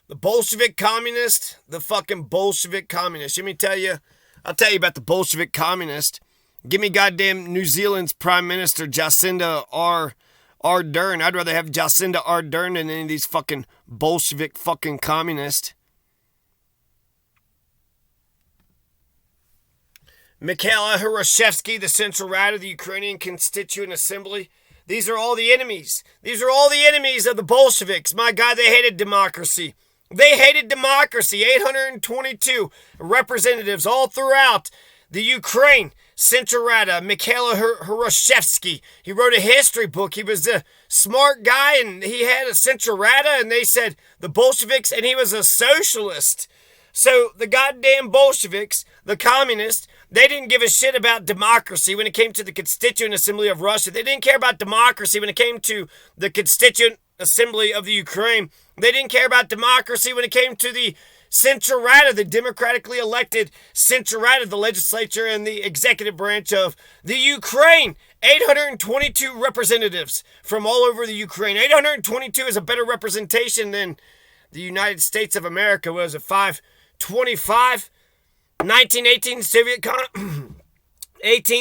The Bolshevik communist, the fucking Bolshevik communist. Let me tell you, I'll tell you about the Bolshevik communist. Give me goddamn New Zealand's Prime Minister Jacinda Ardern. I'd rather have Jacinda Ardern than any of these fucking Bolshevik fucking communists. Mikhail Hrushevsky, the central right of the Ukrainian Constituent Assembly. These are all the enemies. These are all the enemies of the Bolsheviks. My God, they hated democracy. They hated democracy. 822 representatives all throughout the Ukraine. Central Rada, Mikhail Hrushevsky. He wrote a history book. He was a smart guy, and he had a Central Rada, and they said the Bolsheviks, and he was a socialist. So the goddamn Bolsheviks, the communists, they didn't give a shit about democracy when it came to the Constituent Assembly of Russia. They didn't care about democracy when it came to the Constituent Assembly of the Ukraine. They didn't care about democracy when it came to the Central Rada, the democratically elected Central Rada, the legislature and the executive branch of the Ukraine. 822 representatives from all over the Ukraine. 822 is a better representation than the United States of America. What was it, 525? 1918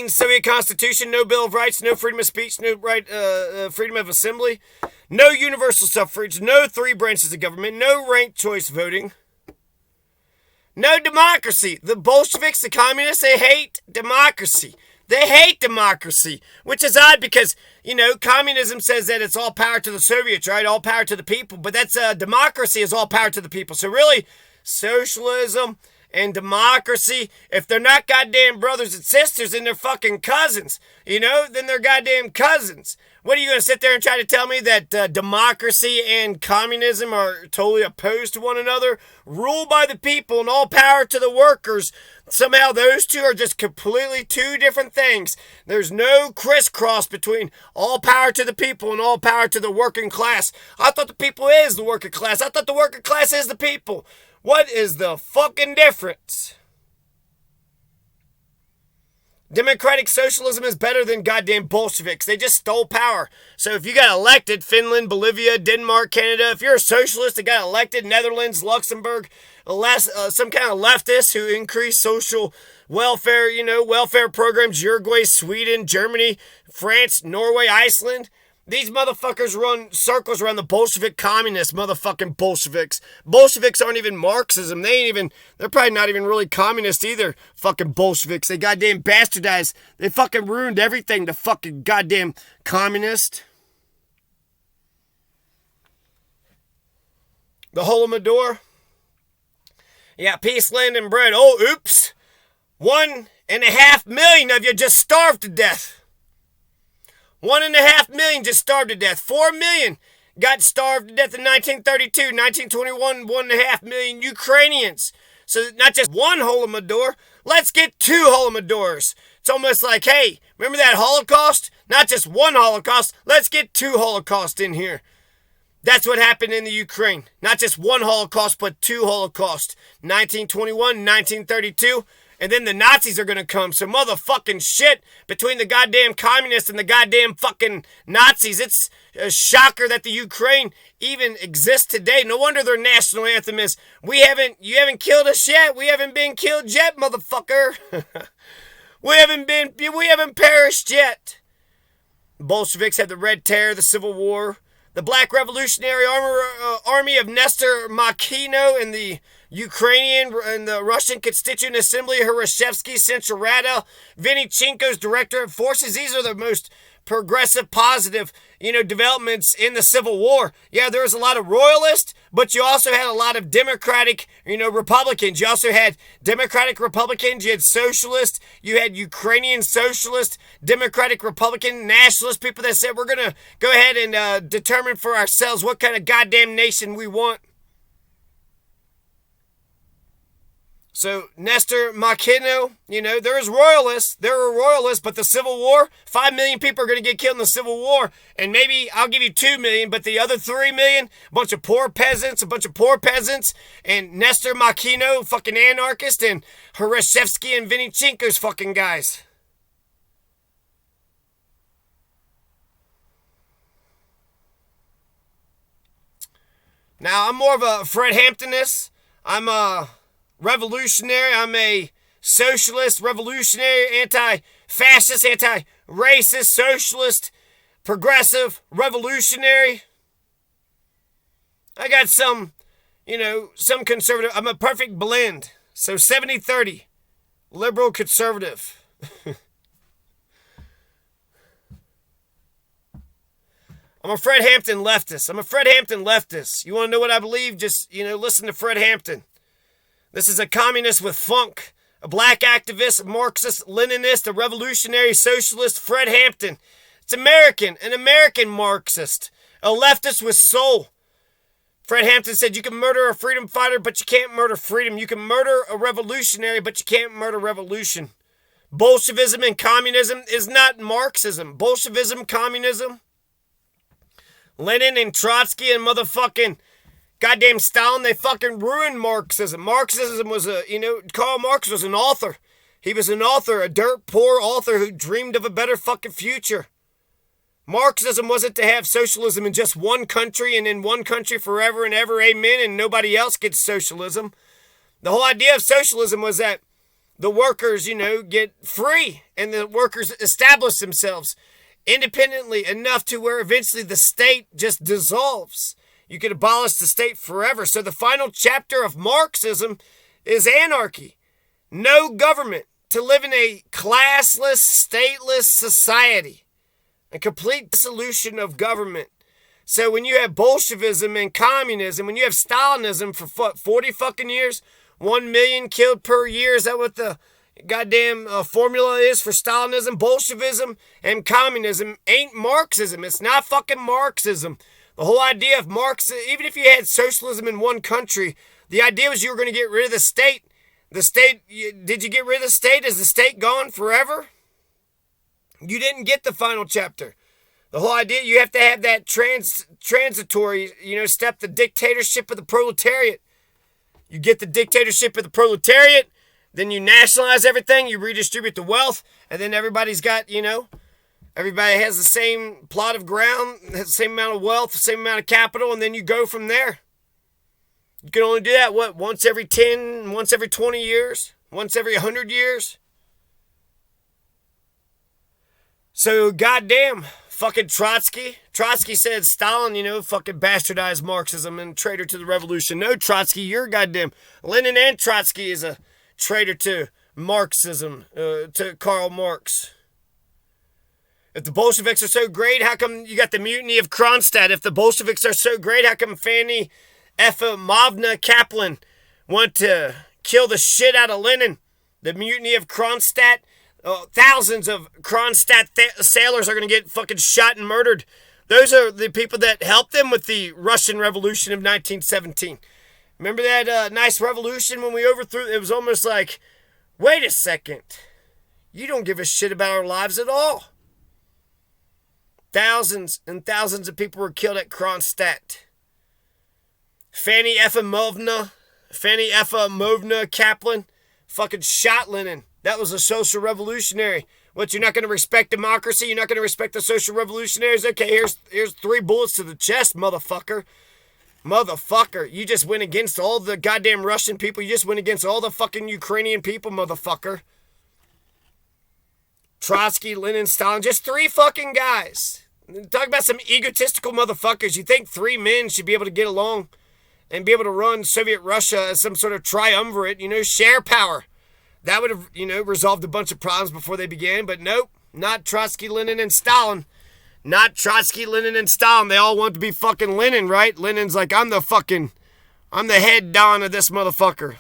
Soviet Constitution, no Bill of Rights, no freedom of speech, no freedom of assembly, no universal suffrage, no three branches of government, no ranked choice voting, no democracy. The Bolsheviks, the communists, they hate democracy. They hate democracy, which is odd because, communism says that it's all power to the Soviets, right? All power to the people, but that's democracy is all power to the people. So really, socialism and democracy, if they're not goddamn brothers and sisters, then they're fucking cousins. Then they're goddamn cousins. What are you going to sit there and try to tell me that democracy and communism are totally opposed to one another? Rule by the people and all power to the workers. Somehow those two are just completely two different things. There's no crisscross between all power to the people and all power to the working class. I thought the people is the working class. I thought the working class is the people. What is the fucking difference? Democratic socialism is better than goddamn Bolsheviks. They just stole power. So if you got elected, Finland, Bolivia, Denmark, Canada, if you're a socialist that got elected, Netherlands, Luxembourg, some kind of leftist who increased social welfare, welfare programs, Uruguay, Sweden, Germany, France, Norway, Iceland. These motherfuckers run circles around the Bolshevik communists, motherfucking Bolsheviks. Bolsheviks aren't even Marxism. They're probably not even really communist either, fucking Bolsheviks. They goddamn bastardized. They fucking ruined everything, the fucking goddamn communist. The Holodomor. Yeah, peace, land, and bread. Oh, oops. 1.5 million of you just starved to death. 1.5 million just starved to death. 4 million got starved to death in 1932. 1921, 1.5 million Ukrainians. So not just one Holodomor, let's get 2 Holodomors. It's almost like, hey, remember that Holocaust? Not just one Holocaust, let's get 2 Holocausts in here. That's what happened in the Ukraine. Not just one Holocaust, but 2 Holocausts. 1921, 1932. And then the Nazis are going to come. So motherfucking shit between the goddamn communists and the goddamn fucking Nazis. It's a shocker that the Ukraine even exists today. No wonder their national anthem is, you haven't killed us yet. We haven't been killed yet, motherfucker. we haven't perished yet. The Bolsheviks had the Red Terror, the Civil War, the Black Revolutionary Army of Nestor, Makhno, and the Ukrainian and the Russian Constituent Assembly, Hrushevsky, Central Rada, Vynnychenko's Director of Forces. These are the most progressive, positive, developments in the Civil War. Yeah, there was a lot of royalists, but you also had a lot of Democratic, Republicans. You also had Democratic Republicans. You had socialists. You had Ukrainian socialists, Democratic Republican, nationalist people that said, we're going to go ahead and determine for ourselves what kind of goddamn nation we want. So, Nestor, Makhno, there were royalists, but the Civil War, 5 million people are going to get killed in the Civil War, and maybe I'll give you 2 million, but the other 3 million, a bunch of poor peasants, and Nestor, Makhno, fucking anarchist, and Hrushevsky and Vynnychenko's fucking guys. Now, I'm more of a Fred Hamptonist. I'm a revolutionary. I'm a socialist, revolutionary, anti-fascist, anti-racist, socialist, progressive, revolutionary. I got some conservative. I'm a perfect blend. So 70-30, liberal, conservative. I'm a Fred Hampton leftist. You want to know what I believe? Just, listen to Fred Hampton. This is a communist with funk, a black activist, a Marxist, Leninist, a revolutionary socialist, Fred Hampton. It's American, an American Marxist, a leftist with soul. Fred Hampton said you can murder a freedom fighter, but you can't murder freedom. You can murder a revolutionary, but you can't murder revolution. Bolshevism and communism is not Marxism. Bolshevism, communism, Lenin and Trotsky and motherfucking goddamn Stalin, they fucking ruined Marxism. Marxism was Karl Marx was an author. He was an author, a dirt poor author who dreamed of a better fucking future. Marxism wasn't to have socialism in just one country and in one country forever and ever, amen, and nobody else gets socialism. The whole idea of socialism was that the workers, get free and the workers establish themselves independently enough to where eventually the state just dissolves. You could abolish the state forever. So the final chapter of Marxism is anarchy. No government, to live in a classless, stateless society. A complete dissolution of government. So when you have Bolshevism and communism, when you have Stalinism for 40 fucking years, 1 million killed per year, is that what the goddamn formula is for Stalinism? Bolshevism and communism ain't Marxism. It's not fucking Marxism. The whole idea of Marxism, even if you had socialism in one country, the idea was you were going to get rid of the state. Did you get rid of the state? Is the state gone forever? You didn't get the final chapter. The whole idea, you have to have that transitory, step, the dictatorship of the proletariat. You get the dictatorship of the proletariat, then you nationalize everything, you redistribute the wealth, and then everybody's got, everybody has the same plot of ground, has the same amount of wealth, the same amount of capital, and then you go from there. You can only do that, once every 10, once every 20 years, once every 100 years? So, goddamn, fucking Trotsky. Trotsky said Stalin, fucking bastardized Marxism and traitor to the revolution. No, Trotsky, you're goddamn. Lenin and Trotsky is a traitor to Marxism, to Karl Marx. If the Bolsheviks are so great, how come you got the mutiny of Kronstadt? If the Bolsheviks are so great, how come Fanny Efimovna Kaplan wanted to kill the shit out of Lenin? The mutiny of Kronstadt. Thousands of Kronstadt sailors are going to get fucking shot and murdered. Those are the people that helped them with the Russian Revolution of 1917. Remember that nice revolution when we overthrew? It was almost like, wait a second. You don't give a shit about our lives at all. Thousands and thousands of people were killed at Kronstadt. Fanny Efimovna Kaplan fucking shot Lenin. That was a social revolutionary. What, you're not going to respect democracy? You're not going to respect the social revolutionaries? Okay, here's 3 bullets to the chest, motherfucker. Motherfucker. You just went against all the goddamn Russian people. You just went against all the fucking Ukrainian people, motherfucker. Trotsky, Lenin, Stalin. Just 3 fucking guys. Talk about some egotistical motherfuckers. You think 3 men should be able to get along and be able to run Soviet Russia as some sort of triumvirate, share power. That would have, resolved a bunch of problems before they began. But nope, not Trotsky, Lenin, and Stalin. Not Trotsky, Lenin, and Stalin. They all want to be fucking Lenin, right? Lenin's like, I'm the head don of this motherfucker.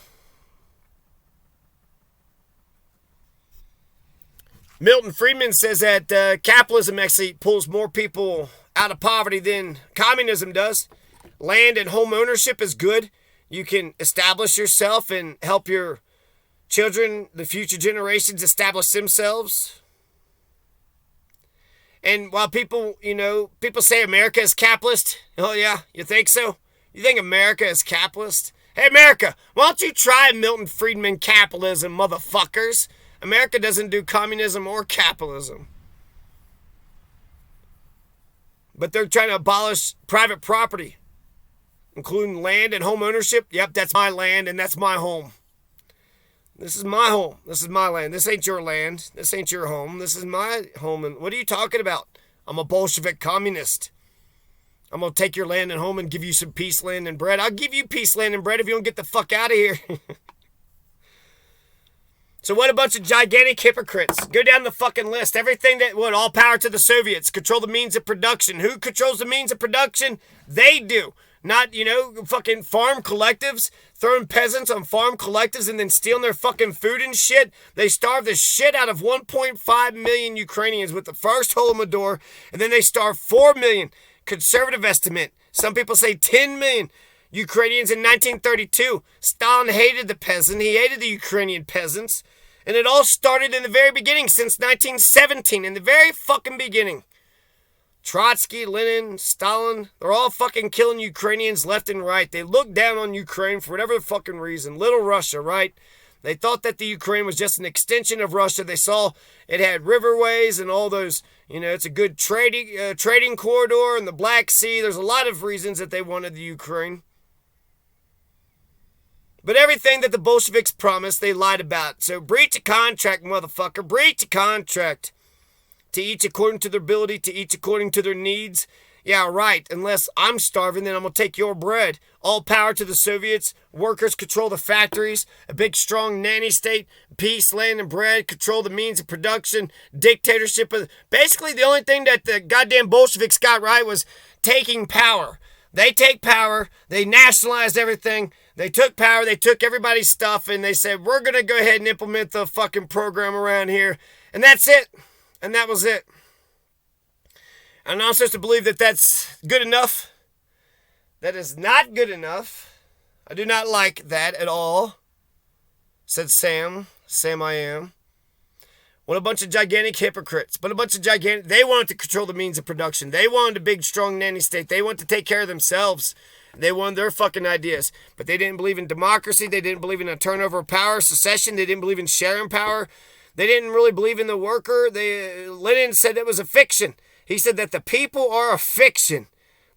Milton Friedman says that capitalism actually pulls more people out of poverty than communism does. Land and home ownership is good. You can establish yourself and help your children, the future generations, establish themselves. And while people say America is capitalist, oh yeah, you think so? You think America is capitalist? Hey America, why don't you try Milton Friedman capitalism, motherfuckers? America doesn't do communism or capitalism. But they're trying to abolish private property. including land and home ownership. Yep, that's my land and that's my home. This is my home. This is my land. This ain't your land. This ain't your home. This is my home. And what are you talking about? I'm a Bolshevik communist. I'm going to take your land and home and give you some peace, land, and bread. I'll give you peace, land, and bread if you don't get the fuck out of here. So what a bunch of gigantic hypocrites. Go down the fucking list. Everything that, all power to the Soviets. Control the means of production. Who controls the means of production? They do. Not, fucking farm collectives. Throwing peasants on farm collectives and then stealing their fucking food and shit. They starved the shit out of 1.5 million Ukrainians with the first Holodomor. And then they starved 4 million. Conservative estimate. Some people say 10 million. Ukrainians in 1932. Stalin hated the peasant. He hated the Ukrainian peasants. And it all started in the very beginning, since 1917, in the very fucking beginning. Trotsky, Lenin, Stalin, they're all fucking killing Ukrainians left and right. They looked down on Ukraine for whatever fucking reason. Little Russia, right? They thought that the Ukraine was just an extension of Russia. They saw it had riverways and all those, it's a good trading corridor in the Black Sea. There's a lot of reasons that they wanted the Ukraine. But everything that the Bolsheviks promised, they lied about. So breach a contract, motherfucker. Breach a contract. To each according to their ability, to each according to their needs. Yeah, right. Unless I'm starving, then I'm going to take your bread. All power to the Soviets. Workers control the factories. A big, strong nanny state. Peace, land, and bread. Control the means of production. Dictatorship. Basically, the only thing that the goddamn Bolsheviks got right was taking power. They take power. They nationalized everything. They took power. They took everybody's stuff. And they said, we're going to go ahead and implement the fucking program around here. And that's it. And that was it. I'm not supposed to believe that that's good enough. That is not good enough. I do not like that at all. Said Sam. Sam I am. What a bunch of gigantic hypocrites. They wanted to control the means of production. They wanted a big, strong nanny state. They wanted to take care of themselves. They wanted their fucking ideas. But they didn't believe in democracy. They didn't believe in a turnover of power, secession. They didn't believe in sharing power. They didn't really believe in the worker. Lenin said it was a fiction. He said that the people are a fiction.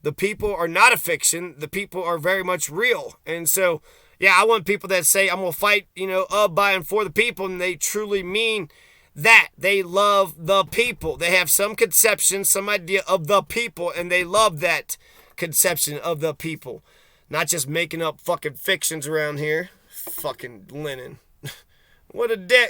The people are not a fiction. The people are very much real. And so, I want people that say, I'm going to fight, of, by, and for the people. And they truly mean that. They love the people. They have some conception, some idea of the people. And they love that conception of the people. Not just making up fucking fictions around here. Fucking Lenin. What a dick.